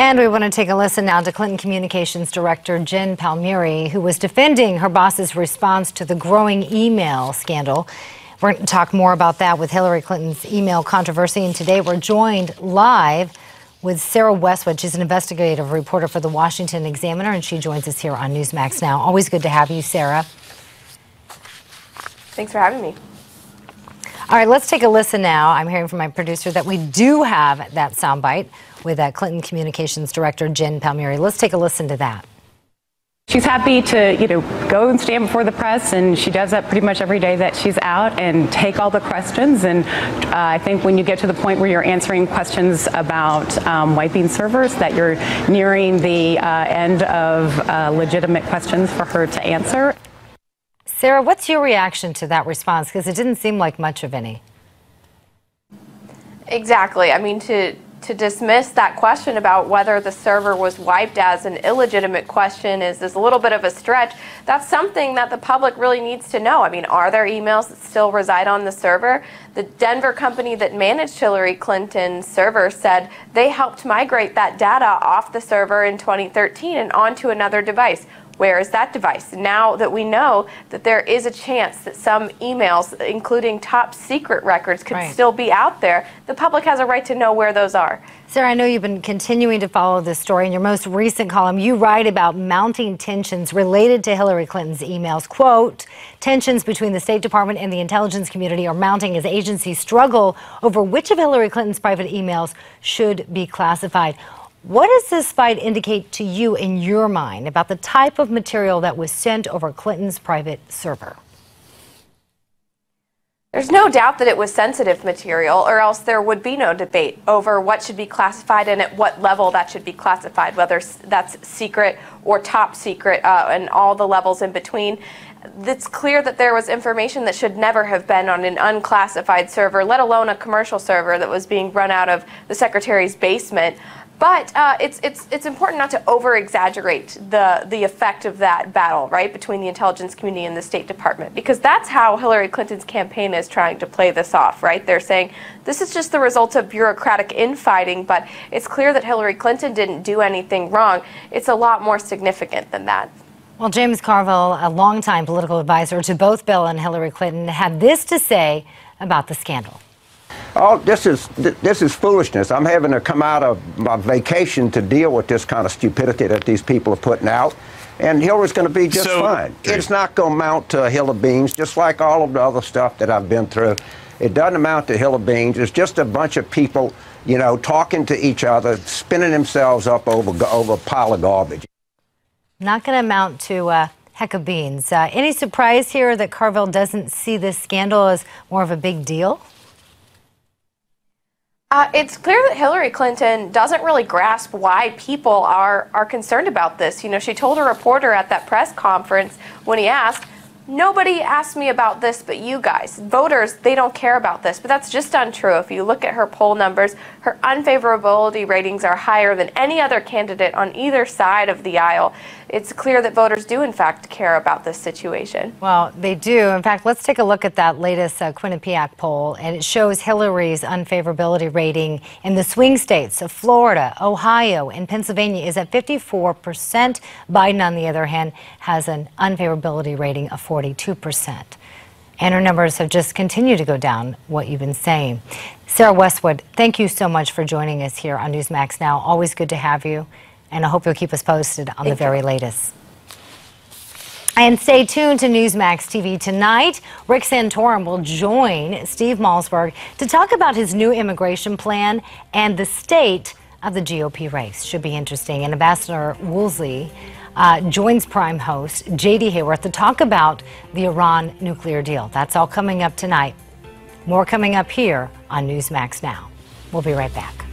And we want to take a listen now to Clinton Communications Director Jen Palmieri, who was defending her boss's response to the growing email scandal. We're going to talk more about that with Hillary Clinton's email controversy. And today we're joined live with Sarah Westwood. She's an investigative reporter for the Washington Examiner, and she joins us here on Newsmax Now. Always good to have you, Sarah. Thanks for having me. All right, let's take a listen now. I'm hearing from my producer that we do have that soundbite with Clinton Communications Director Jen Palmieri. Let's take a listen to that. She's happy to, go and stand before the press, and she does that pretty much every day that she's out and take all the questions. And I think when you get to the point where you're answering questions about wiping servers, that you're nearing the end of legitimate questions for her to answer. Sarah, what's your reaction to that response? Because it didn't seem like much of any. Exactly. I mean, to dismiss that question about whether the server was wiped as an illegitimate question is a little bit of a stretch. That's something that the public really needs to know. I mean, are there emails that still reside on the server? The Denver company that managed Hillary Clinton's server said they helped migrate that data off the server in 2013 and onto another device. Where is that device? Now that we know that there is a chance that some emails, including top secret records, could still be out there, the public has a right to know where those are. Sarah, I know you've been continuing to follow this story. In your most recent column, you write about mounting tensions related to Hillary Clinton's emails. Quote, tensions between the State Department and the intelligence community are mounting as agencies struggle over which of Hillary Clinton's private emails should be classified. What does this fight indicate to you in your mind about the type of material that was sent over Clinton's private server? There's no doubt that it was sensitive material, or else there would be no debate over what should be classified and at what level that should be classified, whether that's secret or top secret and all the levels in between. It's clear that there was information that should never have been on an unclassified server, let alone a commercial server that was being run out of the secretary's basement. But it's important not to over-exaggerate the effect of that battle, right, between the intelligence community and the State Department, because that's how Hillary Clinton's campaign is trying to play this off, right? They're saying this is just the result of bureaucratic infighting, but it's clear that Hillary Clinton didn't do anything wrong. It's a lot more significant than that. Well, James Carville, a longtime political advisor to both Bill and Hillary Clinton, had this to say about the scandal. Oh, this is foolishness. I'm having to come out of my vacation to deal with this kind of stupidity that these people are putting out. And Hillary's going to be just fine. It's not going to amount to hill of beans, just like all of the other stuff that I've been through. It doesn't amount to hill of beans. It's just a bunch of people, talking to each other, spinning themselves up over a pile of garbage. Not going to amount to heck of beans. Any surprise here that Carville doesn't see this scandal as more of a big deal? It's clear that Hillary Clinton doesn't really grasp why people are concerned about this. She told a reporter at that press conference when he asked, nobody asked me about this but you guys. Voters, they don't care about this. But that's just untrue. If you look at her poll numbers, her unfavorability ratings are higher than any other candidate on either side of the aisle. It's clear that voters do, in fact, care about this situation. Well, they do. In fact, let's take a look at that latest Quinnipiac poll, and it shows Hillary's unfavorability rating in the swing states of Florida, Ohio, and Pennsylvania is at 54%. Biden, on the other hand, has an unfavorability rating of 42%. And her numbers have just continued to go down, what you've been saying. Sarah Westwood, thank you so much for joining us here on Newsmax Now. Always good to have you. And I hope you'll keep us posted on the very latest. And stay tuned to Newsmax TV tonight. Rick Santorum will join Steve Malzberg to talk about his new immigration plan and the state of the GOP race. Should be interesting. And Ambassador Woolsey joins Prime host J.D. Hayworth to talk about the Iran nuclear deal. That's all coming up tonight. More coming up here on Newsmax Now. We'll be right back.